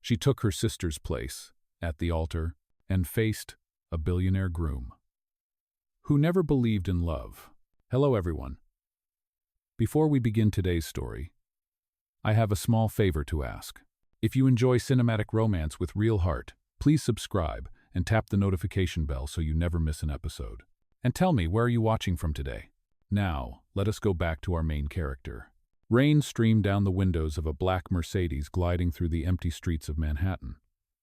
She took her sister's place at the altar and faced a billionaire groom who never believed in love. Hello, everyone. Before we begin today's story, I have a small favor to ask. If you enjoy cinematic romance with real heart, please subscribe and tap the notification bell so you never miss an episode. And tell me, where are you watching from today? Now, let us go back to our main character. Rain streamed down the windows of a black Mercedes gliding through the empty streets of Manhattan.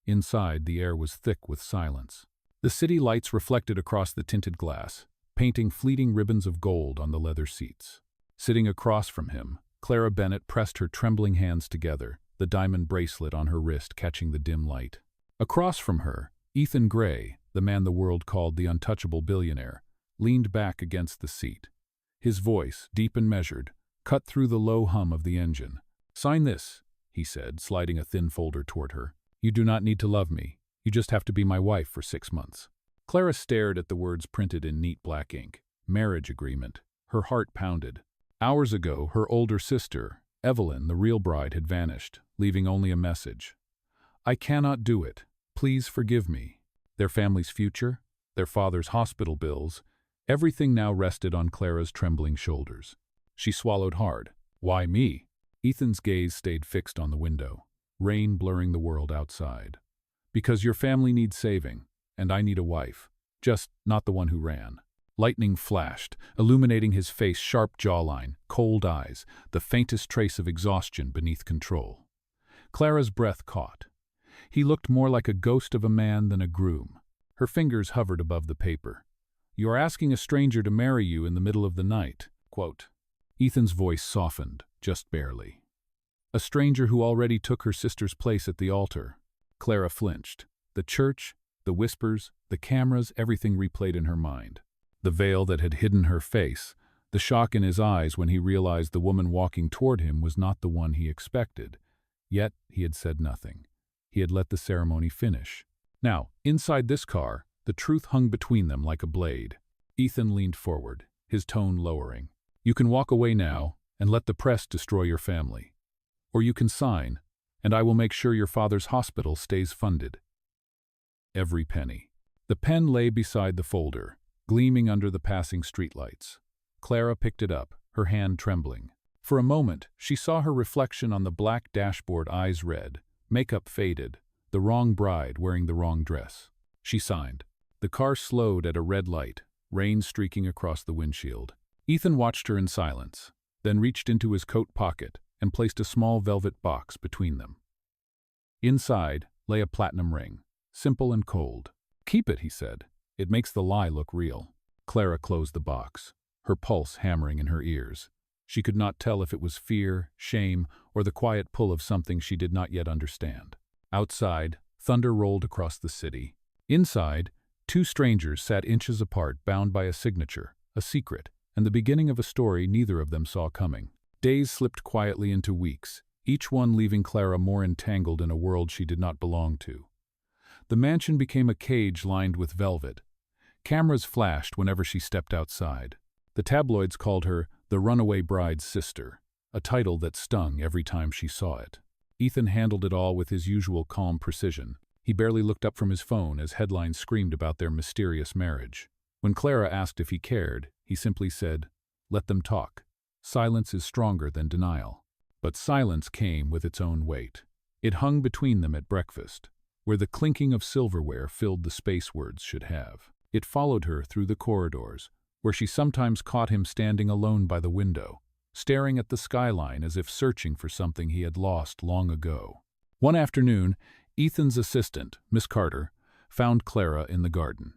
Inside, the air was thick with silence. The city lights reflected across the tinted glass, painting fleeting ribbons of gold on the leather seats. Sitting across from him, Clara Bennett pressed her trembling hands together, the diamond bracelet on her wrist catching the dim light. Across from her, Ethan Gray, the man the world called the untouchable billionaire, leaned back against the seat. His voice, deep and measured, cut through the low hum of the engine. "Sign this," he said, sliding a thin folder toward her. "You do not need to love me. You just have to be my wife for 6 months." Clara stared at the words printed in neat black ink. Marriage agreement. Her heart pounded. Hours ago, her older sister, Evelyn, the real bride, had vanished, leaving only a message. "I cannot do it. Please forgive me." Their family's future, their father's hospital bills, everything now rested on Clara's trembling shoulders. She swallowed hard. "Why me?" Ethan's gaze stayed fixed on the window, rain blurring the world outside. "Because your family needs saving, and I need a wife. Just not the one who ran." Lightning flashed, illuminating his face, sharp jawline, cold eyes, the faintest trace of exhaustion beneath control. Clara's breath caught. He looked more like a ghost of a man than a groom. Her fingers hovered above the paper. "You are asking a stranger to marry you in the middle of the night." Quote. Ethan's voice softened, just barely. "A stranger who already took her sister's place at the altar." Clara flinched. The church, the whispers, the cameras, everything replayed in her mind. The veil that had hidden her face, the shock in his eyes when he realized the woman walking toward him was not the one he expected. Yet he had said nothing. He had let the ceremony finish. Now, inside this car, the truth hung between them like a blade. Ethan leaned forward, his tone lowering. "You can walk away now and let the press destroy your family. Or you can sign, and I will make sure your father's hospital stays funded." Every penny. The pen lay beside the folder, gleaming under the passing streetlights. Clara picked it up, her hand trembling. For a moment, she saw her reflection on the black dashboard, eyes red, makeup faded, the wrong bride wearing the wrong dress. She signed. The car slowed at a red light, rain streaking across the windshield. Ethan watched her in silence, then reached into his coat pocket and placed a small velvet box between them. Inside lay a platinum ring, simple and cold. "Keep it," he said. "It makes the lie look real." Clara closed the box, her pulse hammering in her ears. She could not tell if it was fear, shame, or the quiet pull of something she did not yet understand. Outside, thunder rolled across the city. Inside, two strangers sat inches apart, bound by a signature, a secret, and the beginning of a story neither of them saw coming. Days slipped quietly into weeks, each one leaving Clara more entangled in a world she did not belong to. The mansion became a cage lined with velvet. Cameras flashed whenever she stepped outside. The tabloids called her the runaway bride's sister, a title that stung every time she saw it. Ethan handled it all with his usual calm precision. He barely looked up from his phone as headlines screamed about their mysterious marriage. When Clara asked if he cared, he simply said, "Let them talk. Silence is stronger than denial." But silence came with its own weight. It hung between them at breakfast, where the clinking of silverware filled the space words should have. It followed her through the corridors, where she sometimes caught him standing alone by the window, staring at the skyline as if searching for something he had lost long ago. One afternoon, Ethan's assistant, Miss Carter, found Clara in the garden.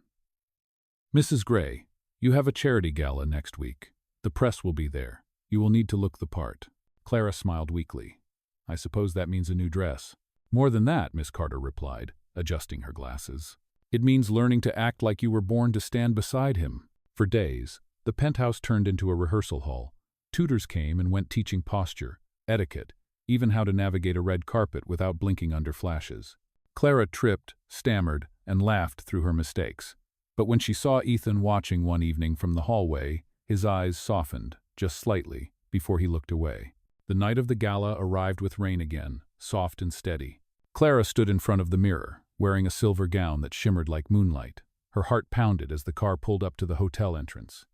"Mrs. Gray, you have a charity gala next week. The press will be there. You will need to look the part." Clara smiled weakly. "I suppose that means a new dress." "More than that," Miss Carter replied, adjusting her glasses. "It means learning to act like you were born to stand beside him." For days, the penthouse turned into a rehearsal hall. Tutors came and went teaching posture, etiquette, even how to navigate a red carpet without blinking under flashes. Clara tripped, stammered, and laughed through her mistakes. But when she saw Ethan watching one evening from the hallway, his eyes softened, just slightly, before he looked away. The night of the gala arrived with rain again, soft and steady. Clara stood in front of the mirror, wearing a silver gown that shimmered like moonlight. Her heart pounded as the car pulled up to the hotel entrance.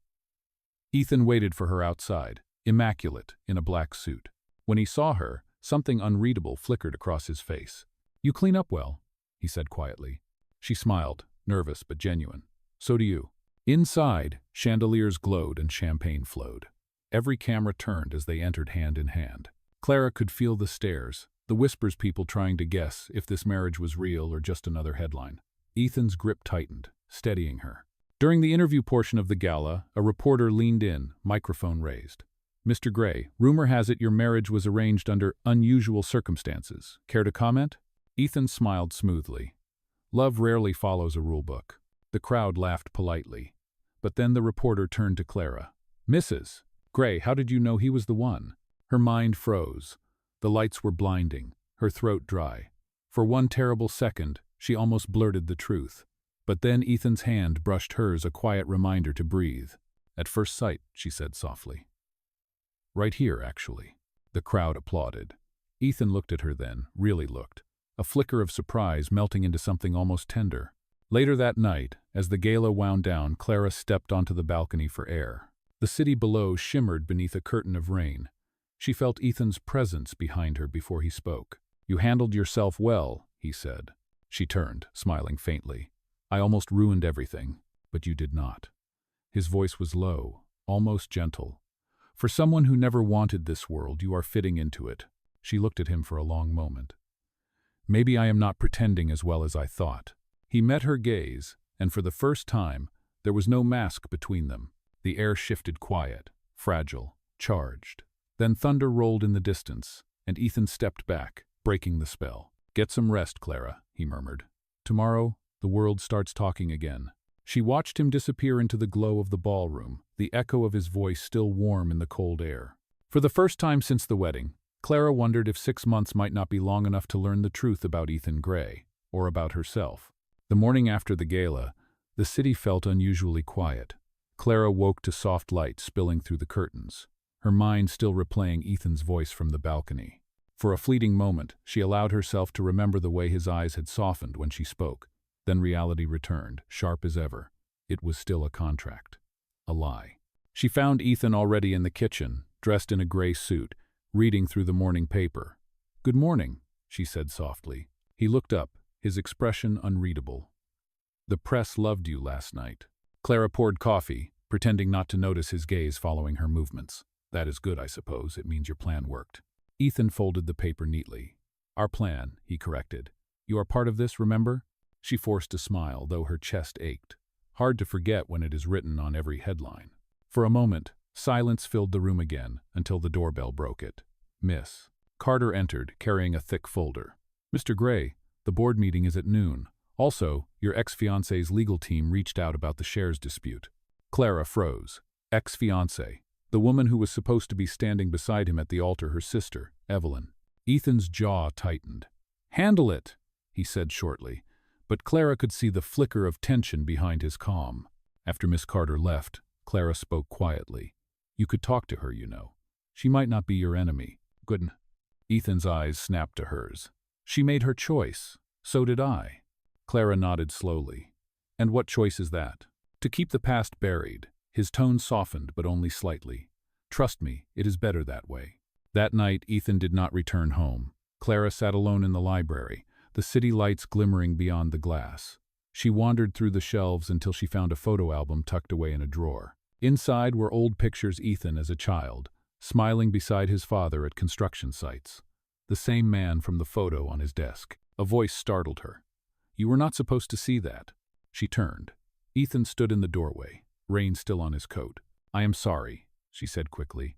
Ethan waited for her outside, immaculate in a black suit. When he saw her, something unreadable flickered across his face. "You clean up well," he said quietly. She smiled, nervous but genuine. "So do you." Inside, chandeliers glowed and champagne flowed. Every camera turned as they entered hand in hand. Clara could feel the stares, the whispers, people trying to guess if this marriage was real or just another headline. Ethan's grip tightened, steadying her. During the interview portion of the gala, a reporter leaned in, microphone raised. "Mr. Gray, rumor has it your marriage was arranged under unusual circumstances. Care to comment?" Ethan smiled smoothly. Love rarely follows a rulebook. The crowd laughed politely. But then the reporter turned to Clara. "Mrs. Gray, how did you know he was the one?" Her mind froze. The lights were blinding, her throat dry. For one terrible second, she almost blurted the truth. But then Ethan's hand brushed hers, a quiet reminder to breathe. "At first sight," she said softly. "Right here, actually." The crowd applauded. Ethan looked at her then, really looked. A flicker of surprise melting into something almost tender. Later that night, as the gala wound down, Clara stepped onto the balcony for air. The city below shimmered beneath a curtain of rain. She felt Ethan's presence behind her before he spoke. "You handled yourself well," he said. She turned, smiling faintly. "I almost ruined everything, but you did not." His voice was low, almost gentle. "For someone who never wanted this world, you are fitting into it." She looked at him for a long moment. "Maybe I am not pretending as well as I thought." He met her gaze, and for the first time, there was no mask between them. The air shifted quiet, fragile, charged. Then thunder rolled in the distance, and Ethan stepped back, breaking the spell. "Get some rest, Clara," he murmured. "Tomorrow, the world starts talking again." She watched him disappear into the glow of the ballroom, the echo of his voice still warm in the cold air. For the first time since the wedding, Clara wondered if 6 months might not be long enough to learn the truth about Ethan Gray, or about herself. The morning after the gala, the city felt unusually quiet. Clara woke to soft light spilling through the curtains, her mind still replaying Ethan's voice from the balcony. For a fleeting moment, she allowed herself to remember the way his eyes had softened when she spoke. Then reality returned, sharp as ever. It was still a contract. A lie. She found Ethan already in the kitchen, dressed in a gray suit, reading through the morning paper. "Good morning," she said softly. He looked up, his expression unreadable. "The press loved you last night." Clara poured coffee, pretending not to notice his gaze following her movements. "That is good, I suppose. It means your plan worked." Ethan folded the paper neatly. "Our plan," he corrected. "You are part of this, remember?" She forced a smile, though her chest ached. Hard to forget when it is written on every headline. For a moment, silence filled the room again, until the doorbell broke it. "Miss." Carter entered, carrying a thick folder. "Mr. Gray, the board meeting is at noon. Also, your ex-fiancé's legal team reached out about the shares dispute." Clara froze. Ex-fiancé. The woman who was supposed to be standing beside him at the altar, her sister, Evelyn. Ethan's jaw tightened. "Handle it," he said shortly, but Clara could see the flicker of tension behind his calm. After Miss Carter left, Clara spoke quietly. "You could talk to her, you know. She might not be your enemy." "Good." Ethan's eyes snapped to hers. "She made her choice. So did I." Clara nodded slowly. "And what choice is that?" "To keep the past buried." His tone softened, but only slightly. "Trust me, it is better that way." That night, Ethan did not return home. Clara sat alone in the library, the city lights glimmering beyond the glass. She wandered through the shelves until she found a photo album tucked away in a drawer. Inside were old pictures Ethan as a child, smiling beside his father at construction sites. The same man from the photo on his desk. A voice startled her. "You were not supposed to see that." She turned. Ethan stood in the doorway, rain still on his coat. "I am sorry," she said quickly.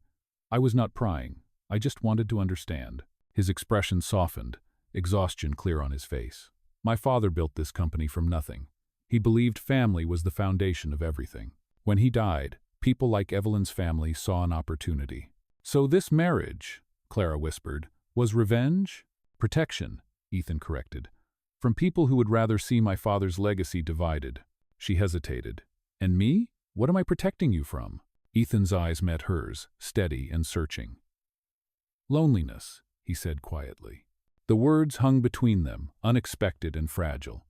"I was not prying. I just wanted to understand." His expression softened, exhaustion clear on his face. "My father built this company from nothing. He believed family was the foundation of everything. When he died, people like Evelyn's family saw an opportunity." "So this marriage," Clara whispered, "was revenge?" "Protection," Ethan corrected. "From people who would rather see my father's legacy divided." She hesitated. "And me? What am I protecting you from?" Ethan's eyes met hers, steady and searching. "Loneliness," he said quietly. The words hung between them, unexpected and fragile.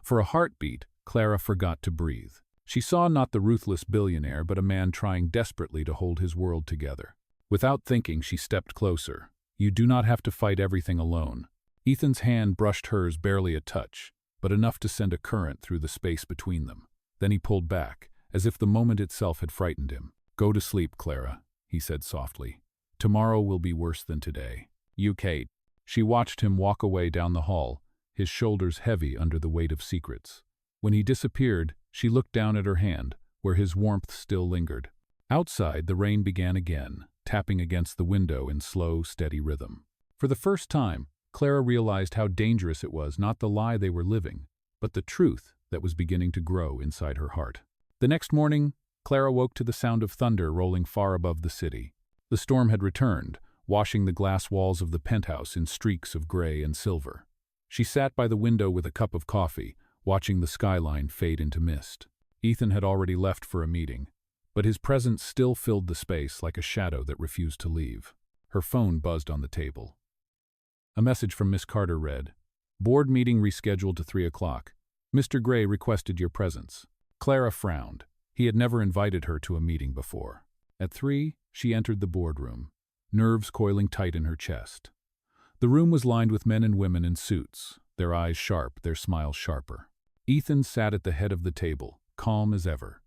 For a heartbeat, Clara forgot to breathe. She saw not the ruthless billionaire but a man trying desperately to hold his world together. Without thinking, she stepped closer. You do not have to fight everything alone. Ethan's hand brushed hers barely a touch, but enough to send a current through the space between them. Then he pulled back, as if the moment itself had frightened him. Go to sleep, Clara, he said softly. Tomorrow will be worse than today. You, Kate. She watched him walk away down the hall, his shoulders heavy under the weight of secrets. When he disappeared, she looked down at her hand, where his warmth still lingered. Outside, the rain began again, tapping against the window in slow, steady rhythm. For the first time, Clara realized how dangerous it was not the lie they were living, but the truth that was beginning to grow inside her heart. The next morning, Clara woke to the sound of thunder rolling far above the city. The storm had returned, washing the glass walls of the penthouse in streaks of gray and silver. She sat by the window with a cup of coffee, watching the skyline fade into mist. Ethan had already left for a meeting, but his presence still filled the space like a shadow that refused to leave. Her phone buzzed on the table. A message from Miss Carter read, "Board meeting rescheduled to 3 o'clock. Mr. Gray requested your presence." Clara frowned. He had never invited her to a meeting before. At 3, she entered the boardroom, nerves coiling tight in her chest. The room was lined with men and women in suits, their eyes sharp, their smiles sharper. Ethan sat at the head of the table, calm as ever.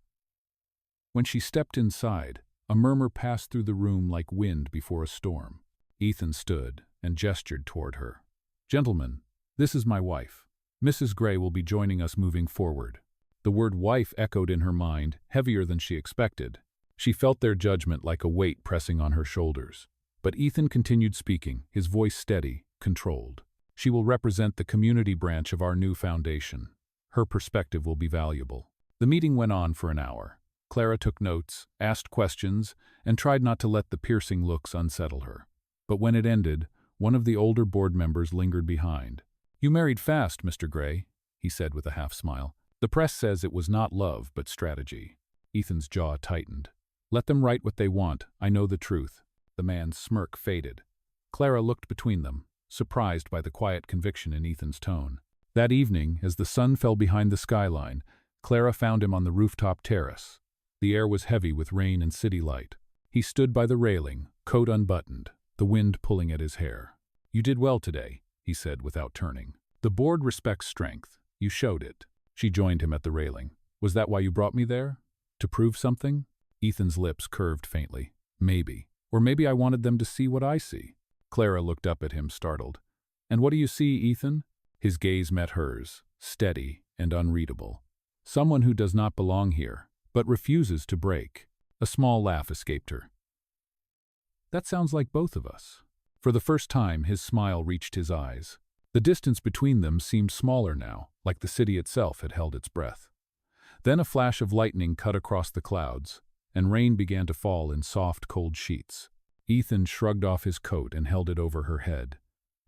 When she stepped inside, a murmur passed through the room like wind before a storm. Ethan stood and gestured toward her. "Gentlemen, this is my wife. Mrs. Gray will be joining us moving forward." The word wife echoed in her mind, heavier than she expected. She felt their judgment like a weight pressing on her shoulders. But Ethan continued speaking, his voice steady, controlled. "She will represent the community branch of our new foundation. Her perspective will be valuable." The meeting went on for an hour. Clara took notes, asked questions, and tried not to let the piercing looks unsettle her. But when it ended, one of the older board members lingered behind. "You married fast, Mr. Gray," he said with a half-smile. "The press says it was not love, but strategy." Ethan's jaw tightened. "Let them write what they want. I know the truth." The man's smirk faded. Clara looked between them, surprised by the quiet conviction in Ethan's tone. That evening, as the sun fell behind the skyline, Clara found him on the rooftop terrace. The air was heavy with rain and city light. He stood by the railing, coat unbuttoned, the wind pulling at his hair. "You did well today," he said without turning. "The board respects strength. You showed it." She joined him at the railing. "Was that why you brought me there? To prove something?" Ethan's lips curved faintly. "Maybe. Or maybe I wanted them to see what I see." Clara looked up at him, startled. "And what do you see, Ethan?" His gaze met hers, steady and unreadable. "Someone who does not belong here, but refuses to break." A small laugh escaped her. "That sounds like both of us." For the first time, his smile reached his eyes. The distance between them seemed smaller now, like the city itself had held its breath. Then a flash of lightning cut across the clouds, and rain began to fall in soft, cold sheets. Ethan shrugged off his coat and held it over her head.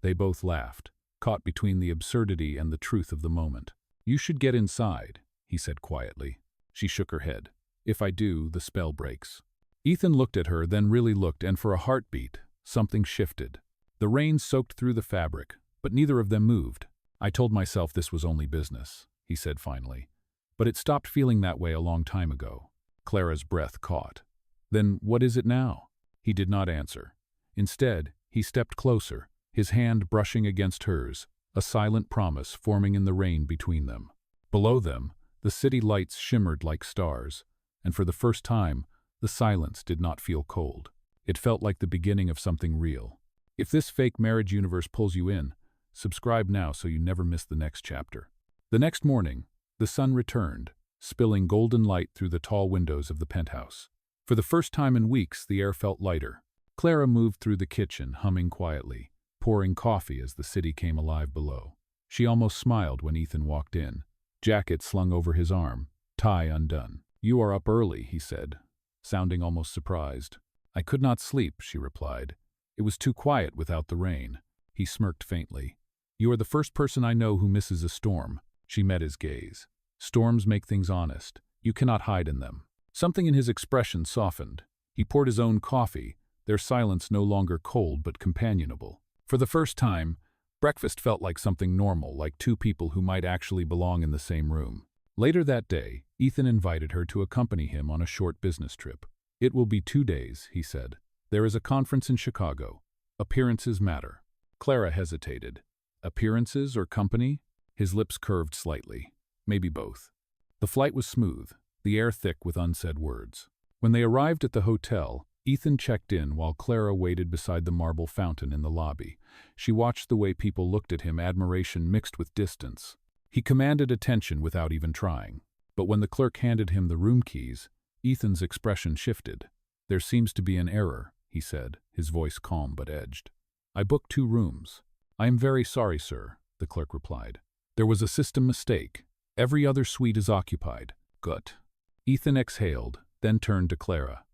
They both laughed, caught between the absurdity and the truth of the moment. "You should get inside," he said quietly. She shook her head. "If I do, the spell breaks." Ethan looked at her, then really looked, and for a heartbeat, something shifted. The rain soaked through the fabric, but neither of them moved. "I told myself this was only business," he said finally. "But it stopped feeling that way a long time ago." Clara's breath caught. "Then what is it now?" He did not answer. Instead, he stepped closer, his hand brushing against hers, a silent promise forming in the rain between them. Below them, the city lights shimmered like stars, and for the first time, the silence did not feel cold. It felt like the beginning of something real. If this fake marriage universe pulls you in, subscribe now so you never miss the next chapter. The next morning, the sun returned, spilling golden light through the tall windows of the penthouse. For the first time in weeks, the air felt lighter. Clara moved through the kitchen, humming quietly, pouring coffee as the city came alive below. She almost smiled when Ethan walked in, jacket slung over his arm, tie undone. "You are up early," he said, sounding almost surprised. "I could not sleep," she replied. "It was too quiet without the rain." He smirked faintly. "You are the first person I know who misses a storm." She met his gaze. "Storms make things honest. You cannot hide in them." Something in his expression softened. He poured his own coffee, their silence no longer cold but companionable. For the first time, Breakfast felt like something normal, like two people who might actually belong in the same room. Later that day, Ethan invited her to accompany him on a short business trip. "It will be 2 days," he said. "There is a conference in Chicago. Appearances matter." Clara hesitated. Appearances or company? His lips curved slightly. Maybe both. The flight was smooth, the air thick with unsaid words. When they arrived at the hotel, Ethan checked in while Clara waited beside the marble fountain in the lobby. She watched the way people looked at him, admiration mixed with distance. He commanded attention without even trying. But when the clerk handed him the room keys, Ethan's expression shifted. "There seems to be an error," he said, his voice calm but edged. "I booked 2 rooms." "I am very sorry, sir," the clerk replied. "There was a system mistake. Every other suite is occupied." "Gut." Ethan exhaled, then turned to Clara.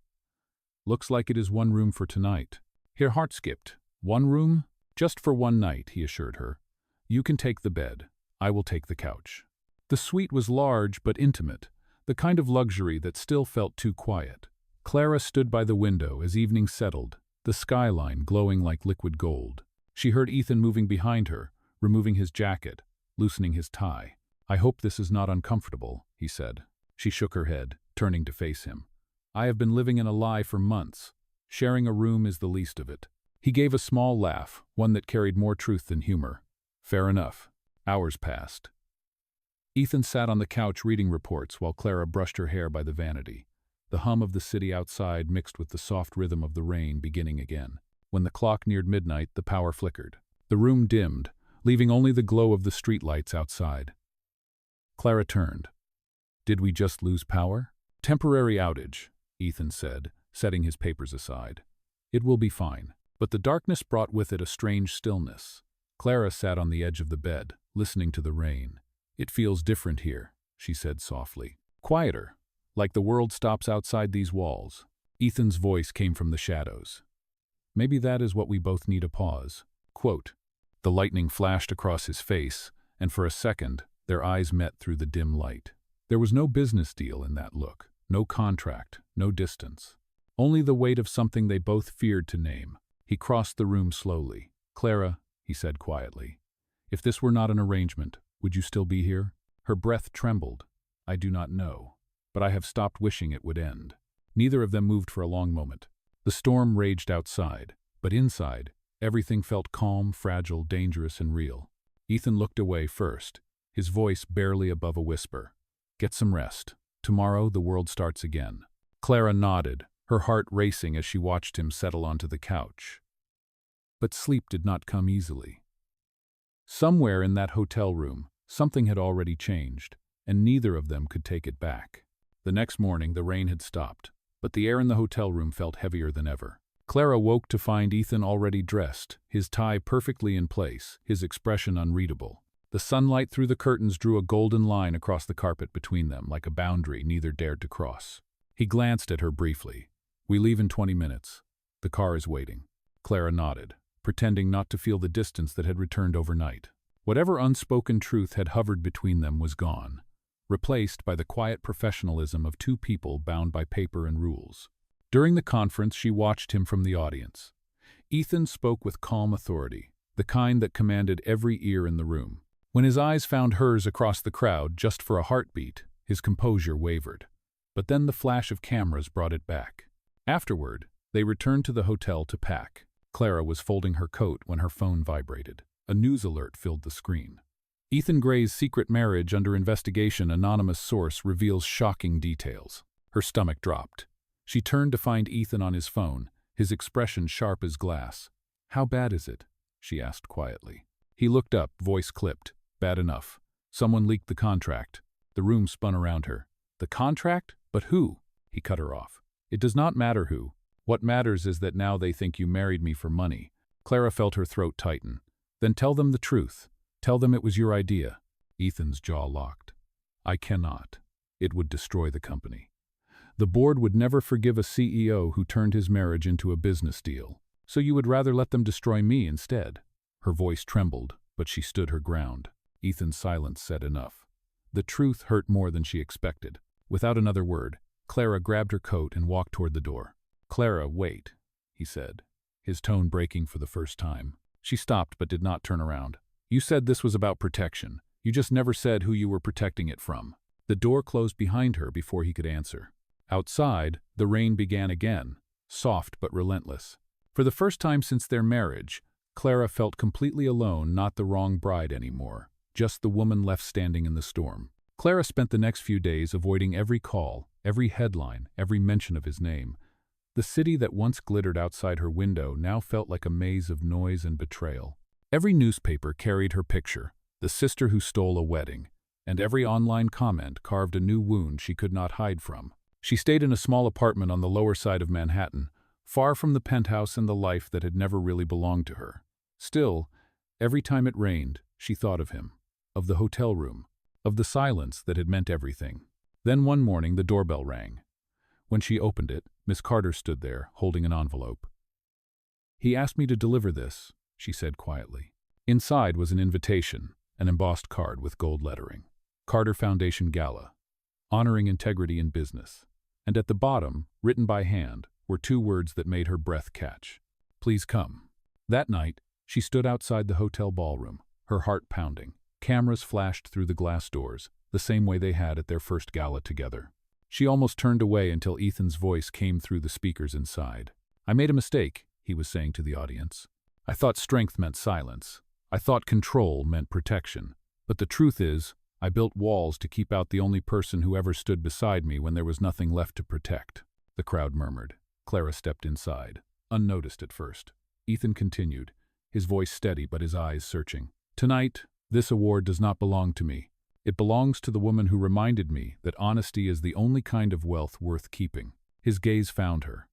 "Looks like it is 1 room for tonight." Her heart skipped. 1 room? "Just for 1 night," he assured her. "You can take the bed. I will take the couch." The suite was large but intimate, the kind of luxury that still felt too quiet. Clara stood by the window as evening settled, the skyline glowing like liquid gold. She heard Ethan moving behind her, removing his jacket, loosening his tie. "I hope this is not uncomfortable," he said. She shook her head, turning to face him. "I have been living in a lie for months. Sharing a room is the least of it." He gave a small laugh, one that carried more truth than humor. "Fair enough." Hours passed. Ethan sat on the couch reading reports while Clara brushed her hair by the vanity. The hum of the city outside mixed with the soft rhythm of the rain beginning again. When the clock neared midnight, the power flickered. The room dimmed, leaving only the glow of the streetlights outside. Clara turned. "Did we just lose power?" "Temporary outage," Ethan said, setting his papers aside. "It will be fine." But the darkness brought with it a strange stillness. Clara sat on the edge of the bed, listening to the rain. "It feels different here," she said softly. "Quieter, like the world stops outside these walls." Ethan's voice came from the shadows. "Maybe that is what we both need, a pause." Quote. The lightning flashed across his face, and for a second, their eyes met through the dim light. There was no business deal in that look, no contract, no distance. Only the weight of something they both feared to name. He crossed the room slowly. "Clara," he said quietly, "if this were not an arrangement, would you still be here?" Her breath trembled. "I do not know, but I have stopped wishing it would end." Neither of them moved for a long moment. The storm raged outside, but inside, everything felt calm, fragile, dangerous, and real. Ethan looked away first, his voice barely above a whisper. "Get some rest. Tomorrow the world starts again." Clara nodded, her heart racing as she watched him settle onto the couch. But sleep did not come easily. Somewhere in that hotel room, something had already changed, and neither of them could take it back. The next morning, the rain had stopped, but the air in the hotel room felt heavier than ever. Clara woke to find Ethan already dressed, his tie perfectly in place, his expression unreadable. The sunlight through the curtains drew a golden line across the carpet between them, like a boundary neither dared to cross. He glanced at her briefly. "We leave in 20 minutes. The car is waiting." Clara nodded, pretending not to feel the distance that had returned overnight. Whatever unspoken truth had hovered between them was gone, replaced by the quiet professionalism of 2 people bound by paper and rules. During the conference, she watched him from the audience. Ethan spoke with calm authority, the kind that commanded every ear in the room. When his eyes found hers across the crowd just for a heartbeat, his composure wavered. But then the flash of cameras brought it back. Afterward, they returned to the hotel to pack. Clara was folding her coat when her phone vibrated. A news alert filled the screen. "Ethan Gray's secret marriage under investigation. Anonymous source reveals shocking details." Her stomach dropped. She turned to find Ethan on his phone, his expression sharp as glass. "How bad is it?" she asked quietly. He looked up, voice clipped. "Bad enough. Someone leaked the contract." The room spun around her. "The contract? But who?" He cut her off. "It does not matter who. What matters is that now they think you married me for money." Clara felt her throat tighten. "Then tell them the truth. Tell them it was your idea." Ethan's jaw locked. "I cannot. It would destroy the company. The board would never forgive a CEO who turned his marriage into a business deal. So you would rather let them destroy me instead?" Her voice trembled, but she stood her ground. Ethan's silence said enough. The truth hurt more than she expected. Without another word, Clara grabbed her coat and walked toward the door. "Clara, wait," he said, his tone breaking for the first time. She stopped but did not turn around. You said this was about protection. You just never said who you were protecting it from. The door closed behind her before he could answer. Outside, the rain began again, soft but relentless. For the first time since their marriage, Clara felt completely alone, not the wrong bride anymore, just the woman left standing in the storm. Clara spent the next few days avoiding every call, every headline, every mention of his name. The city that once glittered outside her window now felt like a maze of noise and betrayal. Every newspaper carried her picture, the sister who stole a wedding, and every online comment carved a new wound she could not hide from. She stayed in a small apartment on the lower side of Manhattan, far from the penthouse and the life that had never really belonged to her. Still, every time it rained, she thought of him, of the hotel room, of the silence that had meant everything. Then one morning the doorbell rang. When she opened it, Miss Carter stood there, holding an envelope. "He asked me to deliver this," she said quietly. Inside was an invitation, an embossed card with gold lettering. Carter Foundation Gala, honoring integrity in business. And at the bottom, written by hand, were two words that made her breath catch. "Please come." That night, she stood outside the hotel ballroom, her heart pounding. Cameras flashed through the glass doors, the same way they had at their first gala together. She almost turned away until Ethan's voice came through the speakers inside. "I made a mistake," he was saying to the audience. "I thought strength meant silence. I thought control meant protection. But the truth is, I built walls to keep out the only person who ever stood beside me when there was nothing left to protect." The crowd murmured. Clara stepped inside, unnoticed at first. Ethan continued, his voice steady but his eyes searching. "Tonight, this award does not belong to me. It belongs to the woman who reminded me that honesty is the only kind of wealth worth keeping." His gaze found her.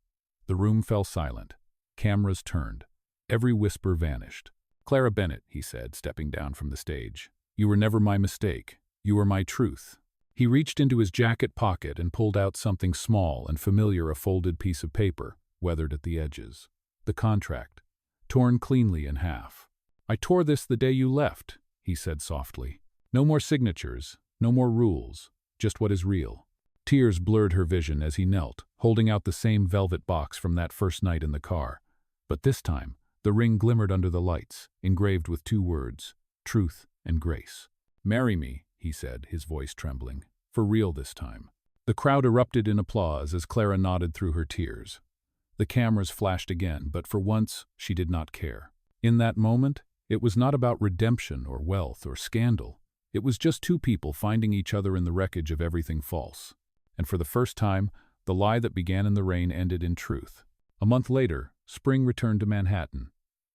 The room fell silent. Cameras turned. Every whisper vanished. "Clara Bennett," he said, stepping down from the stage. "You were never my mistake. You were my truth." He reached into his jacket pocket and pulled out something small and familiar, a folded piece of paper, weathered at the edges. The contract, torn cleanly in half. "I tore this the day you left," he said softly. "No more signatures, no more rules, just what is real." Tears blurred her vision as he knelt, holding out the same velvet box from that first night in the car. But this time, the ring glimmered under the lights, engraved with two words, truth and grace. "Marry me," he said, his voice trembling. "For real this time." The crowd erupted in applause as Clara nodded through her tears. The cameras flashed again, but for once, she did not care. In that moment, it was not about redemption or wealth or scandal. It was just two people finding each other in the wreckage of everything false. And for the first time, the lie that began in the rain ended in truth. A month later, spring returned to Manhattan.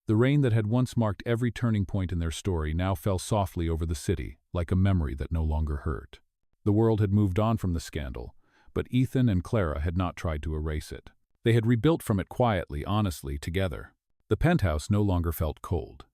The rain that had once marked every turning point in their story now fell softly over the city, like a memory that no longer hurt. The world had moved on from the scandal, but Ethan and Clara had not tried to erase it. They had rebuilt from it quietly, honestly, together. The penthouse no longer felt cold.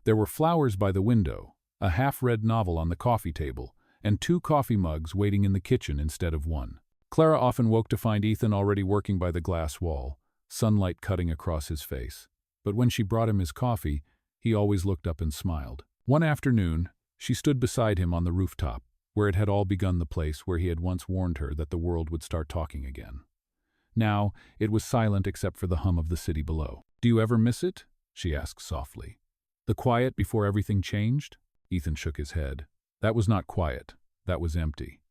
There were flowers by the window, a half-read novel on the coffee table, and two coffee mugs waiting in the kitchen instead of one. Clara often woke to find Ethan already working by the glass wall, sunlight cutting across his face. But when she brought him his coffee, he always looked up and smiled. One afternoon, she stood beside him on the rooftop, where it had all begun, the place where he had once warned her that the world would start talking again. Now, it was silent except for the hum of the city below. "Do you ever miss it?" she asked softly. "The quiet before everything changed?" Ethan shook his head. "That was not quiet. That was empty."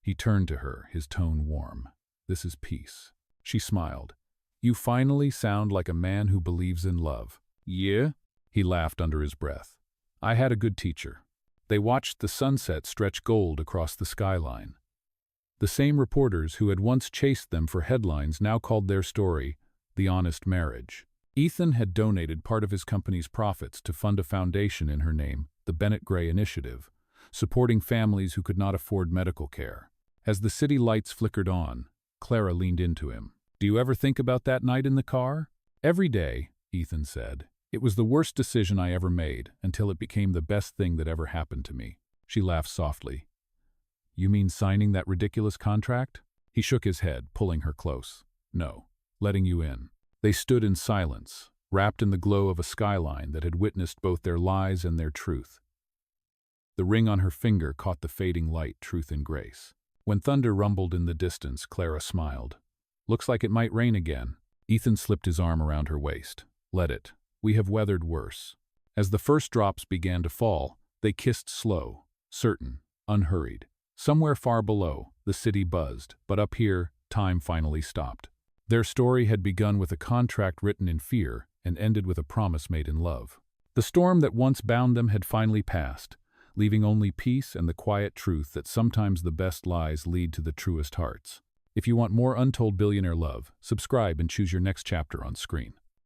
He turned to her, his tone warm. "This is peace." She smiled. "You finally sound like a man who believes in love." "Yeah?" He laughed under his breath. "I had a good teacher." They watched the sunset stretch gold across the skyline. The same reporters who had once chased them for headlines now called their story The Honest Marriage. Ethan had donated part of his company's profits to fund a foundation in her name, the Bennett Gray Initiative, supporting families who could not afford medical care. As the city lights flickered on, Clara leaned into him. "Do you ever think about that night in the car?" "Every day," Ethan said. "It was the worst decision I ever made, until it became the best thing that ever happened to me." She laughed softly. "You mean signing that ridiculous contract?" He shook his head, pulling her close. "No, letting you in." They stood in silence, wrapped in the glow of a skyline that had witnessed both their lies and their truth. The ring on her finger caught the fading light, truth and grace. When thunder rumbled in the distance, Clara smiled. "Looks like it might rain again." Ethan slipped his arm around her waist. "Let it. We have weathered worse." As the first drops began to fall, they kissed slow, certain, unhurried. Somewhere far below, the city buzzed, but up here, time finally stopped. Their story had begun with a contract written in fear and ended with a promise made in love. The storm that once bound them had finally passed, leaving only peace and the quiet truth that sometimes the best lies lead to the truest hearts. If you want more Untold Billionaire love, subscribe and choose your next chapter on screen.